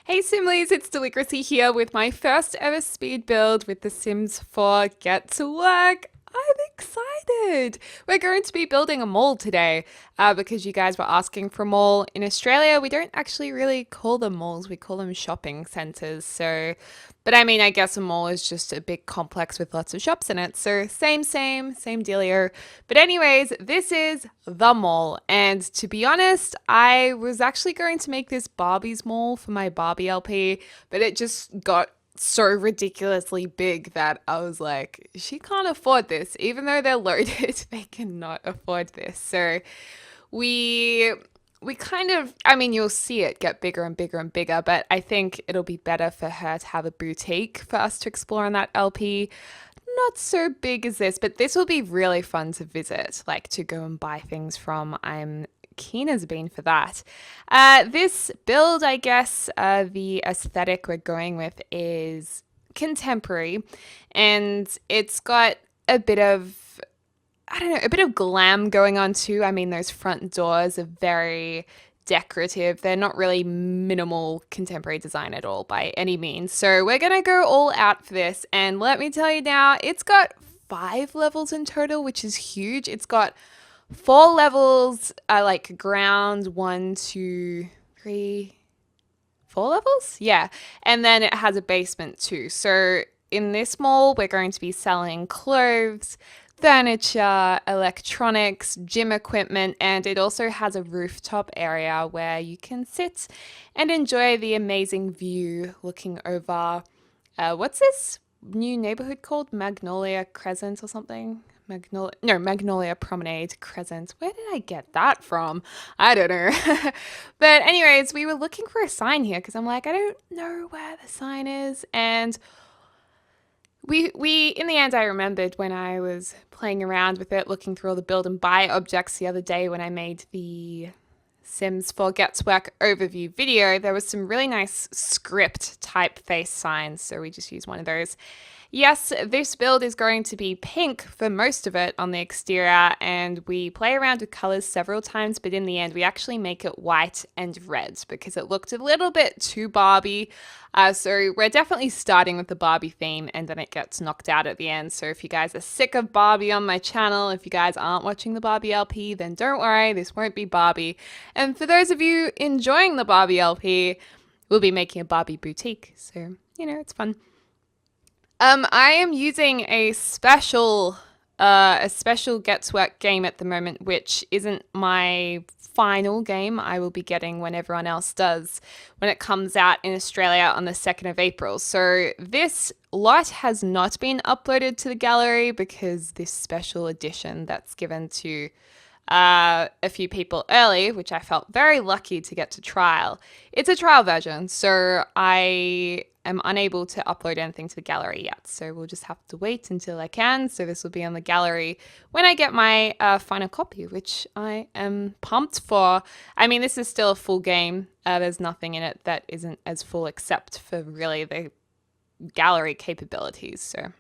Hey Simlies, it's Deligracy here with my first ever speed build with The Sims 4 Get to Work. I'm excited! We're going to be building a mall today because you guys were asking for a mall. In Australia, we don't actually really call them malls, we call them shopping centres. But I mean, I guess a mall is just a big complex with lots of shops in it. So same dealio. But anyways, this is the mall. And to be honest, I was actually going to make this Barbie's mall for my Barbie LP, but it just got so ridiculously big that I was like, she can't afford this. Even though they're loaded, they cannot afford this. So we we kind of, I mean, you'll see it get bigger and bigger and bigger, but I think it'll be better for her to have a boutique for us to explore on that LP. Not so big as this, but this will be really fun to visit, like to go and buy things from. I'm keen as bean for that. This build, I guess, the aesthetic we're going with is contemporary, and it's got a bit of, I don't know, a bit of glam going on too. I mean, those front doors are very decorative. They're not really minimal contemporary design at all by any means. So we're going to go all out for this. And let me tell you now, it's got 5 levels in total, which is huge. It's got 4 levels, like ground, 1, 2, 3, 4 levels. Yeah. And then it has a basement too. So in this mall, we're going to be selling clothes, furniture, electronics, gym equipment, and it also has a rooftop area where you can sit and enjoy the amazing view looking over. What's this new neighborhood called? Magnolia Crescent or something? Magnolia Promenade Crescent. Where did I get that from? I don't know. But anyways, we were looking for a sign here because I'm like, I don't know where the sign is. And we in the end, I remembered when I was playing around with it, looking through all the build and buy objects the other day when I made the Sims 4 Get to Work overview video, there was some really nice script typeface signs, so we just used one of those. Yes, this build is going to be pink for most of it on the exterior, and we play around with colors several times, but in the end we actually make it white and red because it looked a little bit too Barbie. So we're definitely starting with the Barbie theme, and then it gets knocked out at the end. So if you guys are sick of Barbie on my channel, if you guys aren't watching the Barbie LP, then don't worry, this won't be Barbie. And for those of you enjoying the Barbie LP, we'll be making a Barbie boutique. So, it's fun. I am using a special Get to Work game at the moment, which isn't my final game. I will be getting when everyone else does, when it comes out in Australia on the 2nd of April. So this lot has not been uploaded to the gallery because this special edition that's given to a few people early, which I felt very lucky to get to trial. It's a trial version, so I am unable to upload anything to the gallery yet. So we'll just have to wait until I can. So this will be on the gallery when I get my final copy, which I am pumped for. I mean, this is still a full game. There's nothing in it that isn't as full except for really the gallery capabilities. So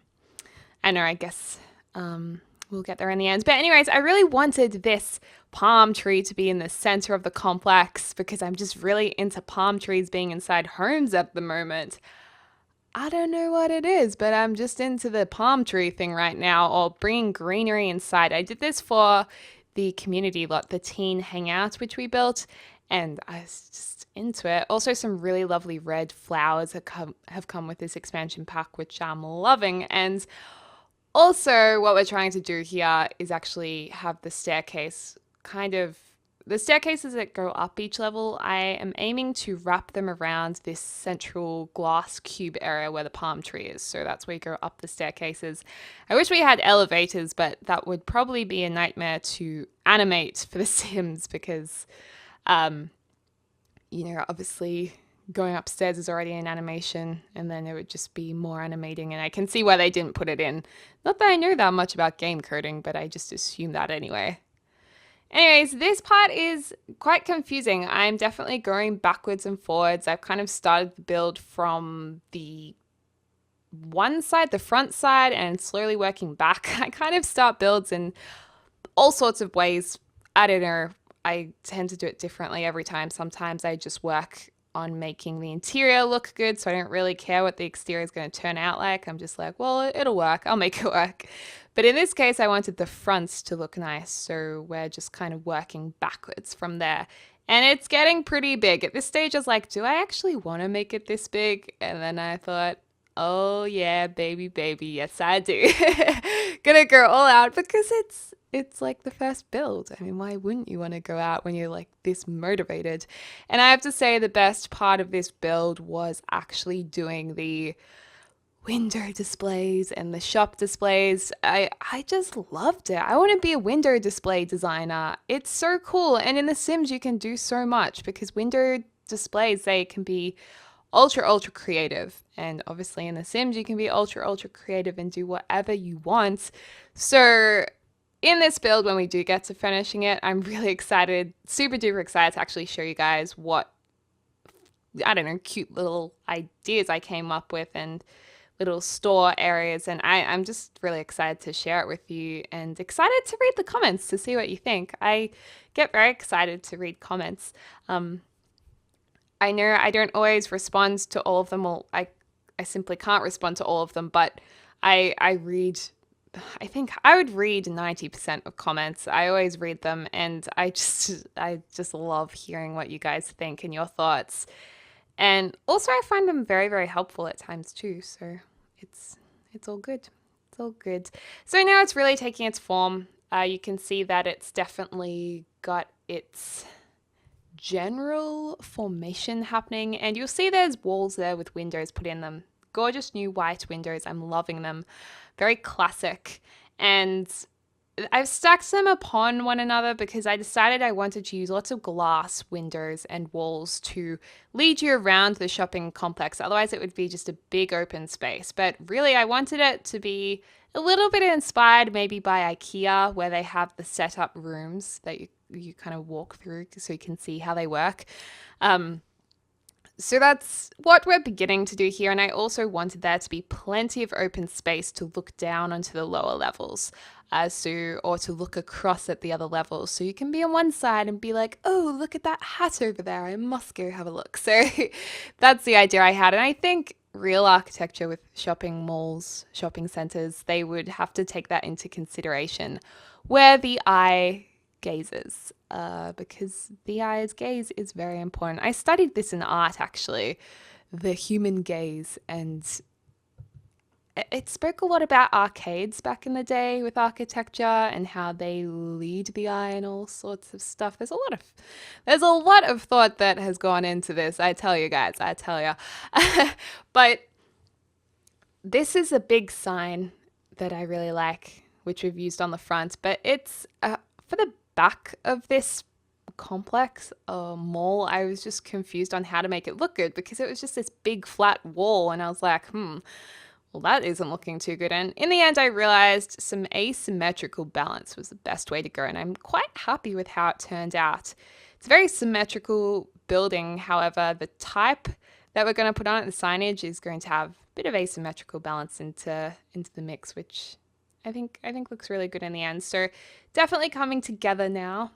I know, I guess we'll get there in the end. But anyways, I really wanted this palm tree to be in the center of the complex because I'm just really into palm trees being inside homes at the moment. I don't know what it is, but I'm just into the palm tree thing right now, or bringing greenery inside. I did this for the community lot, the teen hangout, which we built, and I was just into it. Also, some really lovely red flowers have come with this expansion pack, which I'm loving. And also, what we're trying to do here is actually have the staircases that go up each level. I am aiming to wrap them around this central glass cube area where the palm tree is. So that's where you go up the staircases. I wish we had elevators, but that would probably be a nightmare to animate for the Sims because, obviously going upstairs is already an animation, and then it would just be more animating, and I can see why they didn't put it in. Not that I know that much about game coding, but I just assume that anyway. Anyways, this part is quite confusing. I'm definitely going backwards and forwards. I've kind of started the build from the one side, the front side, and slowly working back. I kind of start builds in all sorts of ways. I don't know. I tend to do it differently every time. Sometimes I just work on making the interior look good, so I don't really care what the exterior is going to turn out like. I'm just like, well, it'll work. I'll make it work. But in this case, I wanted the fronts to look nice, so we're just kind of working backwards from there. And it's getting pretty big. At this stage, I was like, do I actually want to make it this big? And then I thought, oh yeah, baby, baby, yes I do. Gonna go all out because it's like the first build. I mean, why wouldn't you want to go out when you're like this motivated? And I have to say the best part of this build was actually doing the window displays and the shop displays. I just loved it. I want to be a window display designer. It's so cool. And in The Sims, you can do so much because window displays, they can be ultra creative. And obviously in The Sims, you can be ultra creative and do whatever you want. So in this build, when we do get to finishing it, I'm really excited, super duper excited to actually show you guys what, I don't know, cute little ideas I came up with and little store areas. And I'm just really excited to share it with you and excited to read the comments to see what you think. I get very excited to read comments. I know I don't always respond to all of them. Well, I simply can't respond to all of them, but I read, I think I would read 90% of comments. I always read them, and I just love hearing what you guys think and your thoughts. And also I find them very helpful at times too. So it's all good. It's all good. So now it's really taking its form. You can see that it's definitely got its general formation happening, and you'll see there's walls there with windows put in them. Gorgeous new white windows. I'm loving them. Very classic. And I've stacked them upon one another because I decided I wanted to use lots of glass windows and walls to lead you around the shopping complex. Otherwise, it would be just a big open space. But really, I wanted it to be a little bit inspired maybe by IKEA, where they have the setup rooms that you kind of walk through so you can see how they work. So that's what we're beginning to do here. And I also wanted there to be plenty of open space to look down onto the lower levels, or to look across at the other levels. So you can be on one side and be like, oh, look at that hat over there. I must go have a look. So that's the idea I had. And I think real architecture with shopping malls, shopping centers, they would have to take that into consideration where the eye gazes, because the eye's gaze is very important. I studied this in art, actually, the human gaze, and it spoke a lot about arcades back in the day with architecture and how they lead the eye and all sorts of stuff. There's a lot of thought that has gone into this. I tell you guys, I tell you. But this is a big sign that I really like, which we've used on the front, but it's for the back of this complex mall. I was just confused on how to make it look good because it was just this big flat wall, and I was like, well, that isn't looking too good. And in the end, I realized some asymmetrical balance was the best way to go, and I'm quite happy with how it turned out. It's a very symmetrical building. However, the type that we're going to put on it, the signage, is going to have a bit of asymmetrical balance into the mix, which I think looks really good in the end. So definitely coming together now.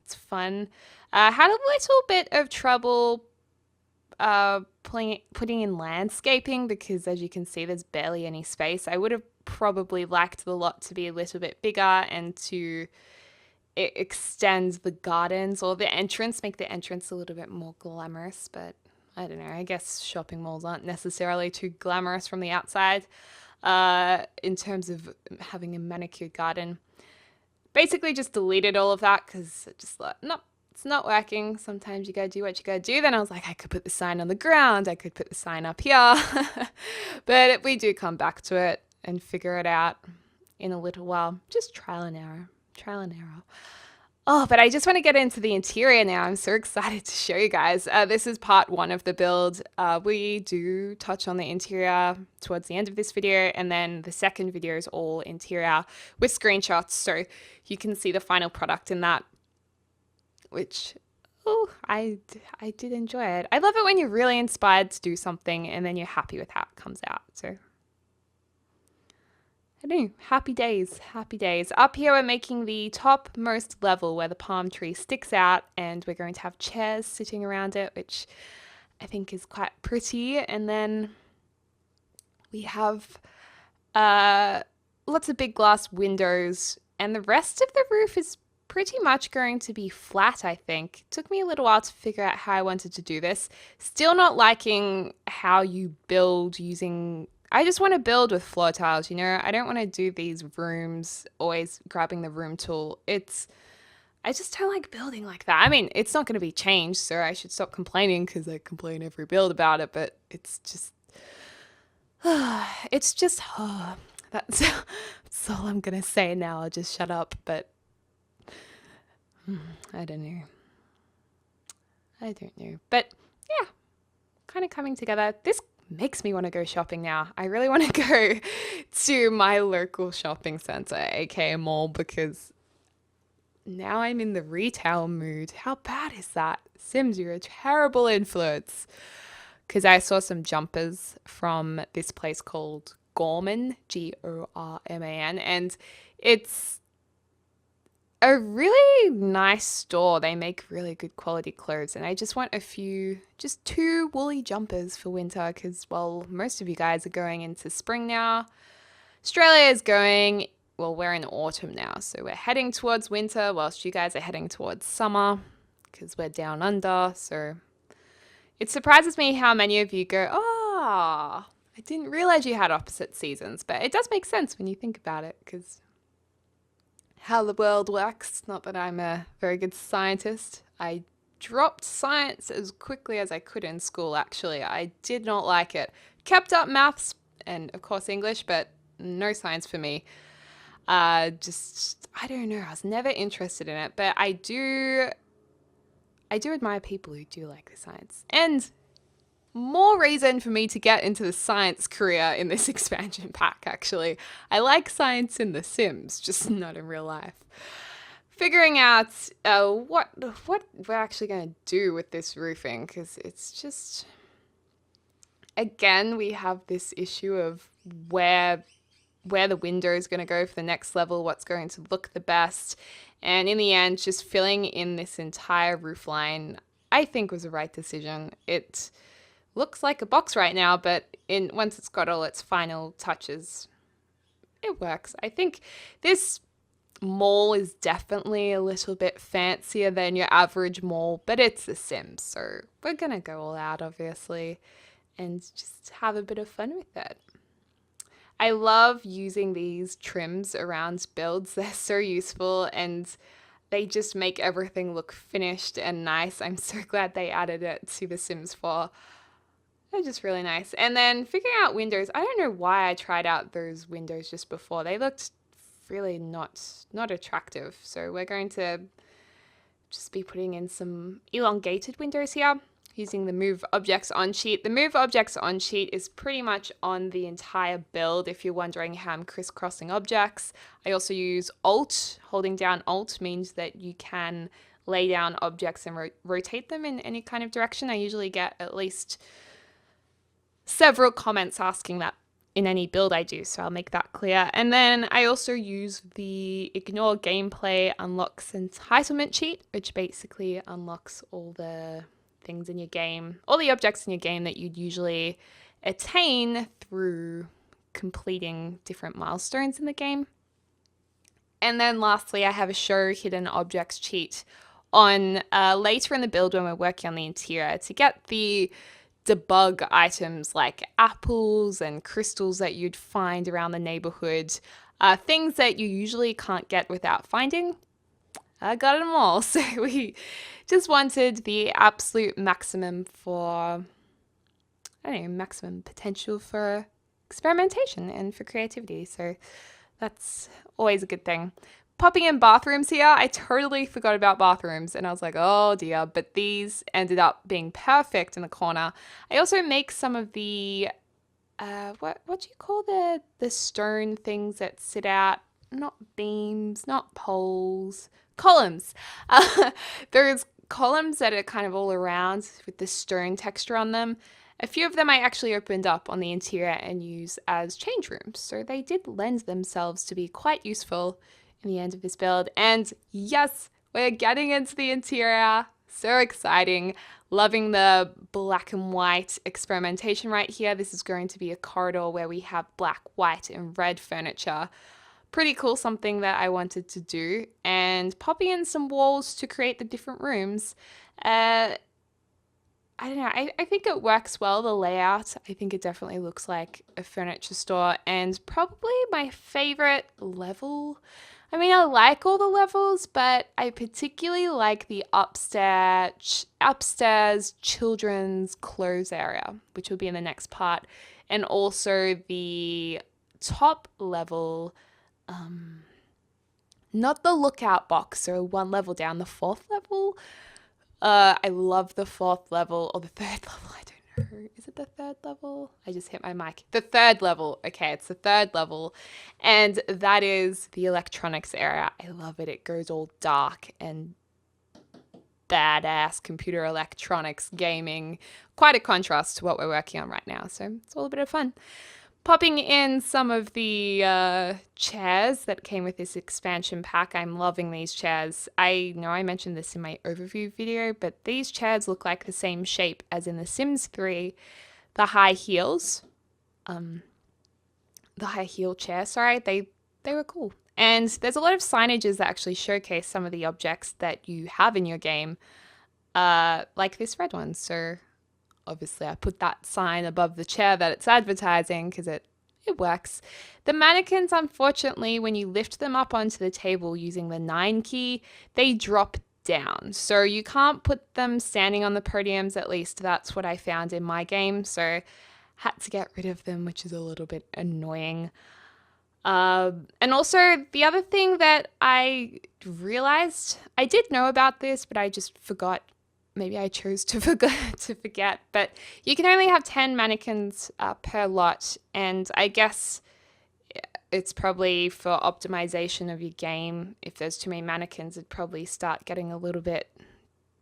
It's fun. Had a little bit of trouble putting in landscaping because, as you can see, there's barely any space. I would have probably liked the lot to be a little bit bigger and to extend the gardens or the entrance, make the entrance a little bit more glamorous. But I don't know. I guess shopping malls aren't necessarily too glamorous from the outside. In terms of having a manicured garden. Basically just deleted all of that because just like, nope, it's not working. Sometimes you gotta do what you gotta do. Then I was like, I could put the sign on the ground. I could put the sign up here. But we do come back to it and figure it out in a little while. Just trial and error. Oh, but I just want to get into the interior now. I'm so excited to show you guys. This is part one of the build. We do touch on the interior towards the end of this video, and then the second video is all interior with screenshots, so you can see the final product in that, which, oh, I did enjoy it. I love it when you're really inspired to do something and then you're happy with how it comes out. So I don't know, happy days. Up here we're making the topmost level where the palm tree sticks out, and we're going to have chairs sitting around it, which I think is quite pretty. And then we have lots of big glass windows, and the rest of the roof is pretty much going to be flat, I think. It took me a little while to figure out how I wanted to do this. Still not liking how you build using... I just want to build with floor tiles, you know? I don't want to do these rooms, always grabbing the room tool. I just don't like building like that. I mean, it's not going to be changed, so I should stop complaining because I complain every build about it, but it's just... it's just... that's all I'm going to say now. I'll just shut up, but... I don't know. But yeah, kind of coming together. This makes me want to go shopping now. I really want to go to my local shopping center, aka mall, because now I'm in the retail mood. How bad is that? Sims, you're a terrible influence. Because I saw some jumpers from this place called Gorman, Gorman, and it's a really nice store. They make really good quality clothes, and I just want just 2 woolly jumpers for winter because, well, most of you guys are going into spring now. Australia is going, well, we're in autumn now, so we're heading towards winter whilst you guys are heading towards summer because we're down under. So it surprises me how many of you go, oh, I didn't realize you had opposite seasons, but it does make sense when you think about it because how the world works. Not that I'm a very good scientist. I dropped science as quickly as I could in school, actually. I did not like it. Kept up maths and, of course, English, but no science for me. I don't know. I was never interested in it, but I do admire people who do like the science. And more reason for me to get into the science career in this expansion pack, actually. I like science in The Sims, just not in real life. Figuring out what we're actually going to do with this roofing, because it's just... Again, we have this issue of where the window is going to go for the next level, what's going to look the best. And in the end, just filling in this entire roof line, I think was the right decision. It looks like a box right now, but once it's got all its final touches, it works. I think this mall is definitely a little bit fancier than your average mall, but it's The Sims, so we're gonna go all out, obviously, and just have a bit of fun with it. I love using these trims around builds. They're so useful and they just make everything look finished and nice. I'm so glad they added it to The Sims 4. They're just really nice. And then figuring out windows. I don't know why I tried out those windows just before. They looked really not attractive. So we're going to just be putting in some elongated windows here using the Move Objects On sheet. The Move Objects On sheet is pretty much on the entire build if you're wondering how I'm crisscrossing objects. I also use Alt. Holding down Alt means that you can lay down objects and rotate them in any kind of direction. I usually get at least several comments asking that in any build I do, so I'll make that clear. And then I also use the Ignore Gameplay Unlocks Entitlement cheat, which basically unlocks all the things in your game, all the objects in your game that you'd usually attain through completing different milestones in the game. And then lastly, I have a Show Hidden Objects cheat on later in the build when we're working on the interior to get the debug items like apples and crystals that you'd find around the neighborhood, things that you usually can't get without finding. I got them all. So we just wanted the absolute maximum for, maximum potential for experimentation and for creativity. So that's always a good thing. Popping in bathrooms here, I totally forgot about bathrooms and I was like, oh dear, but these ended up being perfect in the corner. I also make some of the, what do you call the stone things that sit out? Not beams, not poles, columns. There's columns that are kind of all around with the stone texture on them. A few of them I actually opened up on the interior and use as change rooms. So they did lend themselves to be quite useful in the end of this build. And yes, we're getting into the interior. So exciting. Loving the black and white experimentation right here. This is going to be a corridor where we have black, white, and red furniture. Pretty cool, something that I wanted to do. And popping in some walls to create the different rooms. I don't know. I think it works well, the layout. I think it definitely looks like a furniture store. And probably my favorite level. I mean, I like all the levels, but I particularly like the upstairs children's clothes area, which will be in the next part. And also the top level, not the lookout box, so one level down, the fourth level. I love the fourth level or the third level. I don't know. Is it the third level? I just hit my mic. The third level. Okay, it's the third level. And that is the electronics area. I love it. It goes all dark and badass computer electronics gaming. Quite a contrast to what we're working on right now. So it's all a bit of fun. Popping in some of the chairs that came with this expansion pack. I'm loving these chairs. I know I mentioned this in my overview video, but these chairs look like the same shape as in The Sims 3. The high heels. The high heel chair, sorry. They were cool. And there's a lot of signages that actually showcase some of the objects that you have in your game, like this red one. So obviously I put that sign above the chair that it's advertising because it works. The mannequins, unfortunately, when you lift them up onto the table using the 9 key, they drop down. So you can't put them standing on the podiums, at least that's what I found in my game. So had to get rid of them, which is a little bit annoying. And also the other thing that I realized, I did know about this, but I just forgot. Maybe I chose to forget, but you can only have 10 mannequins per lot, and I guess it's probably for optimization of your game. If there's too many mannequins, it'd probably start getting a little bit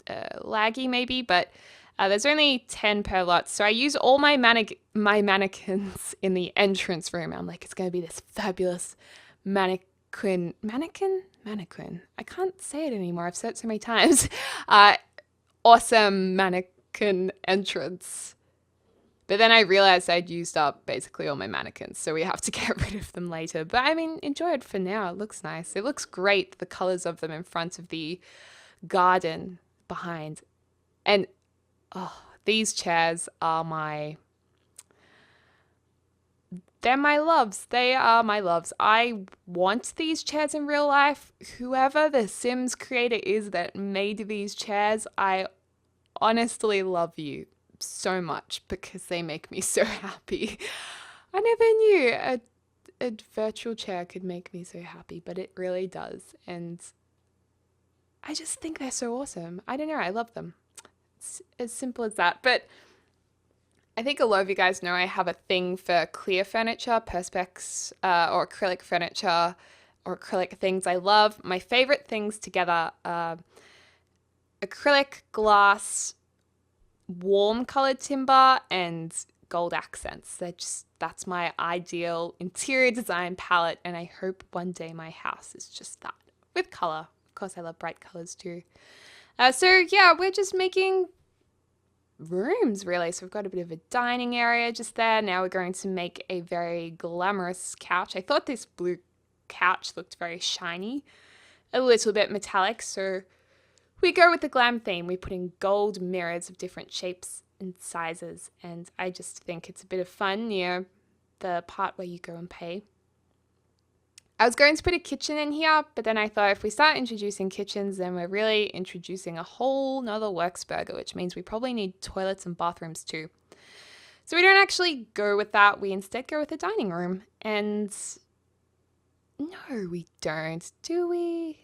laggy maybe, but there's only 10 per lot. So I use all my mannequins in the entrance room. I'm like, it's going to be this fabulous mannequin. I can't say it anymore. I've said it so many times. Awesome mannequin entrance. But then I realized I'd used up basically all my mannequins, so we have to get rid of them later. But I mean, enjoy it for now. It looks nice. It looks great, the colors of them in front of the garden behind. And these chairs are they're my loves. They are my loves. I want these chairs in real life. Whoever the Sims creator is that made these chairs, I honestly love you so much because they make me so happy. I never knew a virtual chair could make me so happy, but it really does. And I just think they're so awesome. I don't know. I love them. It's as simple as that. But I think a lot of you guys know I have a thing for clear furniture, perspex, or acrylic furniture, or acrylic things. I love my favorite things together are acrylic, glass, warm colored timber, and gold accents. That's my ideal interior design palette, and I hope one day my house is just that with color. Of course, I love bright colors too. So yeah, we're just making rooms really. So we've got a bit of a dining area just there. Now we're going to make a very glamorous couch. I thought this blue couch looked very shiny, a little bit metallic. So we go with the glam theme. We put in gold mirrors of different shapes and sizes. And I just think it's a bit of fun near the part where you go and pay. I was going to put a kitchen in here, but then I thought if we start introducing kitchens, then we're really introducing a whole nother works burger, which means we probably need toilets and bathrooms too. So we don't actually go with that. We instead go with a dining room. And no, we don't, do we?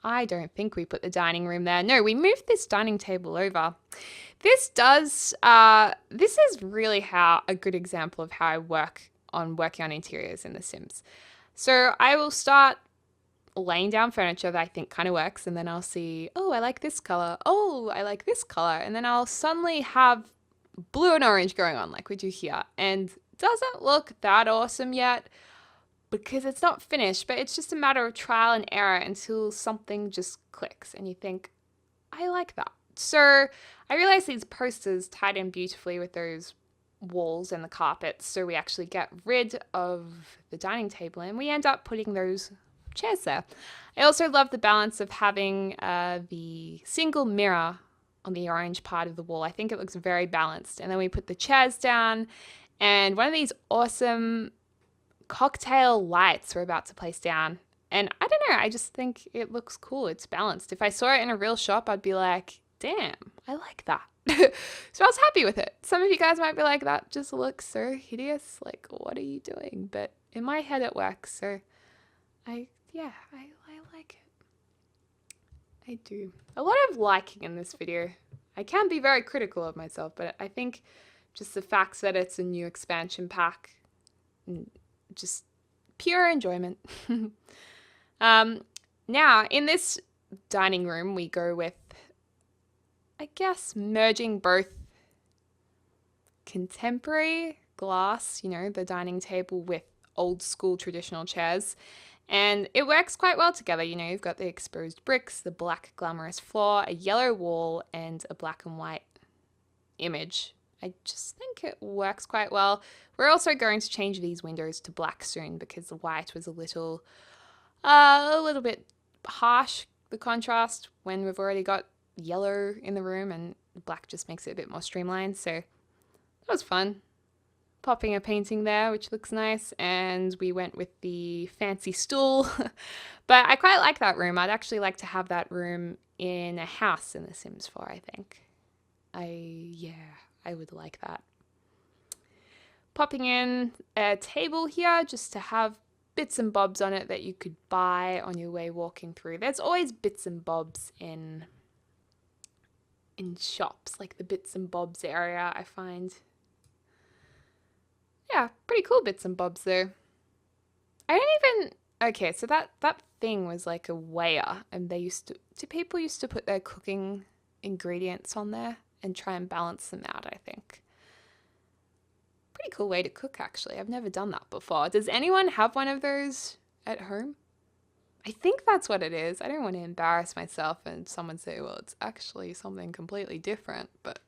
I don't think we put the dining room there. No, we moved this dining table over. This is really a good example of how I working on interiors in The Sims. So I will start laying down furniture that I think kind of works, and then I'll see, oh, I like this color. Oh, I like this color. And then I'll suddenly have blue and orange going on like we do here. And it doesn't look that awesome yet because it's not finished, but it's just a matter of trial and error until something just clicks and you think, I like that. So I realized these posters tied in beautifully with those walls and the carpets, so we actually get rid of the dining table and we end up putting those chairs there. I also love the balance of having the single mirror on the orange part of the wall. I think it looks very balanced. And then we put the chairs down and one of these awesome cocktail lights we're about to place down. And I don't know, I just think it looks cool. It's balanced. If I saw it in a real shop, I'd be like, damn, I like that. So I was happy with it. Some of you guys might be like, that just looks so hideous. Like, what are you doing? But in my head, it works. So I like it. I do. A lot of liking in this video. I can be very critical of myself, but I think just the fact that it's a new expansion pack, just pure enjoyment. Now, in this dining room, we go with, I guess, merging both contemporary glass, the dining table, with old school traditional chairs. And it works quite well together. You've got the exposed bricks, the black glamorous floor, a yellow wall, and a black and white image. I just think it works quite well. We're also going to change these windows to black soon because the white was a little bit harsh, the contrast, when we've already got yellow in the room, and black just makes it a bit more streamlined. So that was fun. Popping a painting there, which looks nice, and we went with the fancy stool. But I quite like that room. I'd actually like to have that room in a house in The Sims 4, I think. I would like that. Popping in a table here just to have bits and bobs on it that you could buy on your way walking through. There's always bits and bobs in shops, like the bits and bobs area, I find. Yeah, pretty cool bits and bobs though. Okay, so that thing was like a weigher, and people used to put their cooking ingredients on there and try and balance them out, I think. Pretty cool way to cook, actually. I've never done that before. Does anyone have one of those at home? I think that's what it is. I don't want to embarrass myself and someone say, well, it's actually something completely different, but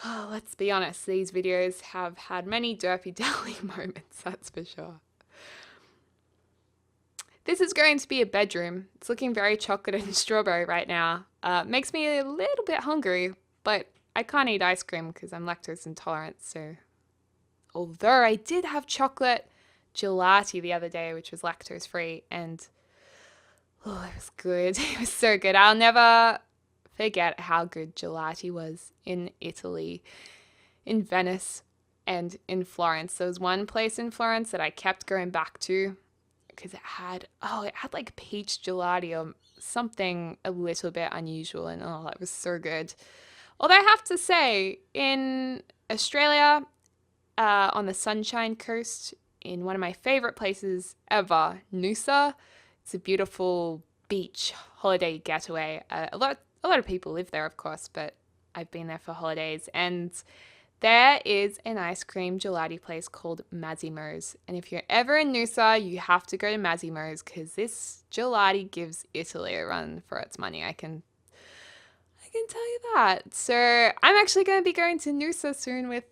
let's be honest, these videos have had many derpy dally moments, that's for sure. This is going to be a bedroom. It's looking very chocolate and strawberry right now. Makes me a little bit hungry, but I can't eat ice cream because I'm lactose intolerant. So, although I did have chocolate gelati the other day, which was lactose free, and it was good. It was so good. I'll never forget how good gelati was in Italy, in Venice, and in Florence. There was one place in Florence that I kept going back to because it had like peach gelati or something a little bit unusual, and it was so good. Although I have to say, in Australia, on the Sunshine Coast, in one of my favorite places ever, Noosa, it's a beautiful beach holiday getaway. A lot of people live there, of course, but I've been there for holidays, and there is an ice cream gelati place called Massimo's. And if you're ever in Noosa, you have to go to Massimo's because this gelati gives Italy a run for its money. I can tell you that. So I'm actually going to be going to Noosa soon with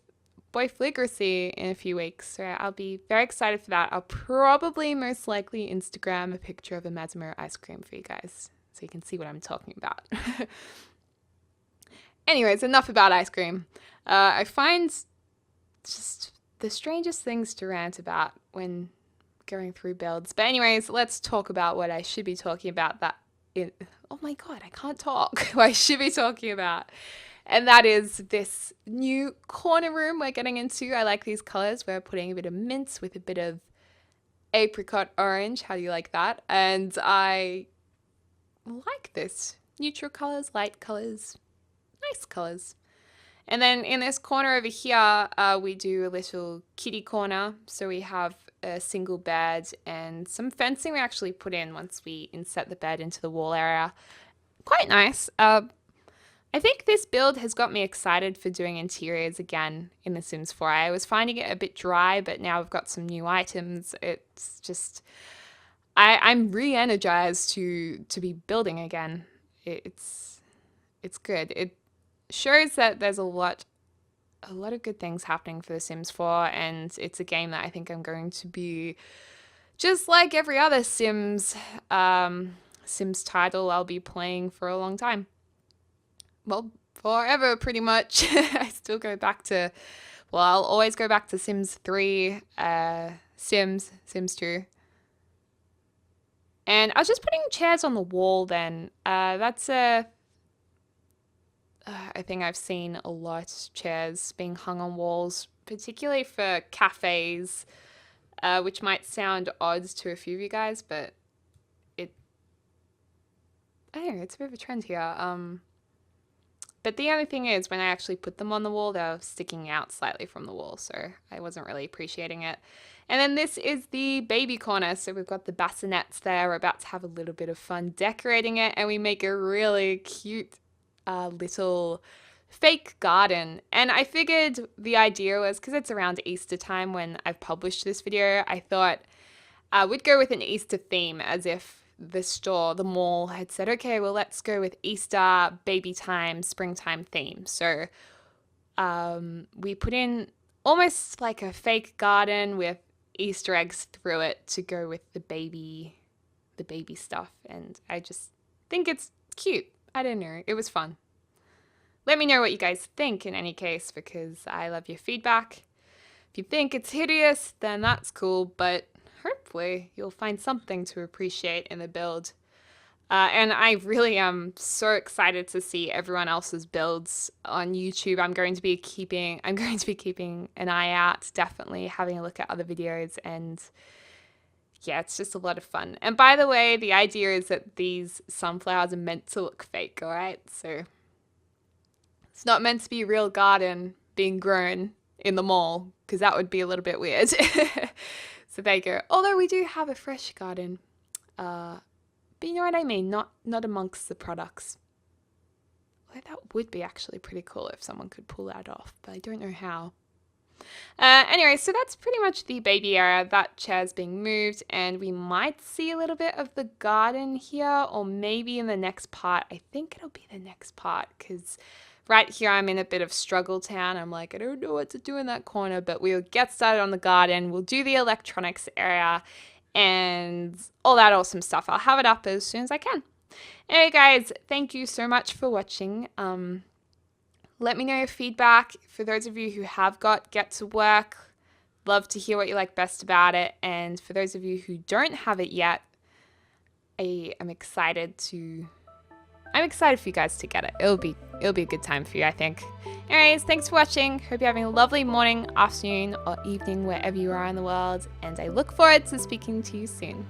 boy Deligracy in a few weeks. So I'll be very excited for that. I'll probably most likely Instagram a picture of a Massimo ice cream for you guys so you can see what I'm talking about. Anyways, enough about ice cream. I find just the strangest things to rant about when going through builds. But anyways, let's talk about what I should be talking about oh my god, I can't talk. What I should be talking about. And that is this new corner room we're getting into. I like these colors. We're putting a bit of mint with a bit of apricot orange. How do you like that? And I like this. Neutral colors, light colors, nice colors. And then in this corner over here, we do a little kiddie corner. So we have a single bed and some fencing we actually put in once we inset the bed into the wall area. Quite nice. I think this build has got me excited for doing interiors again in The Sims 4. I was finding it a bit dry, but now we've got some new items. It's just, I'm re-energized to be building again. It's it's good. It shows that there's a lot of good things happening for The Sims 4, and it's a game that I think I'm going to be, just like every other Sims title, I'll be playing for a long time. Well, forever pretty much. I still go back to, well, I'll always go back to Sims 3, Sims 2. And I was just putting chairs on the wall then. That's a thing I've seen a lot, chairs being hung on walls, particularly for cafes, which might sound odd to a few of you guys, but I don't know, it's a bit of a trend here. But the only thing is, when I actually put them on the wall, they're sticking out slightly from the wall, so I wasn't really appreciating it. And then this is the baby corner, so we've got the bassinets there. We're about to have a little bit of fun decorating it, and we make a really cute little fake garden. And I figured the idea was, because it's around Easter time when I've published this video, I thought we'd go with an Easter theme, as if the mall had said, okay, well, let's go with Easter, baby time, springtime theme. So we put in almost like a fake garden with Easter eggs through it to go with the baby stuff. And I just think it's cute. I don't know. It was fun. Let me know what you guys think in any case, because I love your feedback. If you think it's hideous, then that's cool, but hopefully you'll find something to appreciate in the build. And I really am so excited to see everyone else's builds on YouTube. I'm going to be keeping an eye out, definitely having a look at other videos, and yeah, it's just a lot of fun. And by the way, the idea is that these sunflowers are meant to look fake, all right? So it's not meant to be a real garden being grown in the mall, because that would be a little bit weird. So there you go. Although we do have a fresh garden. But you know what I mean? Not amongst the products. Well, that would be actually pretty cool if someone could pull that off, but I don't know how. Anyway, so that's pretty much the baby area. That chair's being moved, and we might see a little bit of the garden here, or maybe in the next part. I think it'll be the next part, because right here I'm in a bit of struggle town. I'm like, I don't know what to do in that corner, but we'll get started on the garden. We'll do the electronics area and all that awesome stuff. I'll have it up as soon as I can. Anyway, guys, thank you so much for watching. Let me know your feedback. For those of you who have got Get to Work, love to hear what you like best about it. And for those of you who don't have it yet, I'm excited for you guys to get it. It'll be a good time for you, I think. Anyways, thanks for watching. Hope you're having a lovely morning, afternoon, or evening wherever you are in the world, and I look forward to speaking to you soon.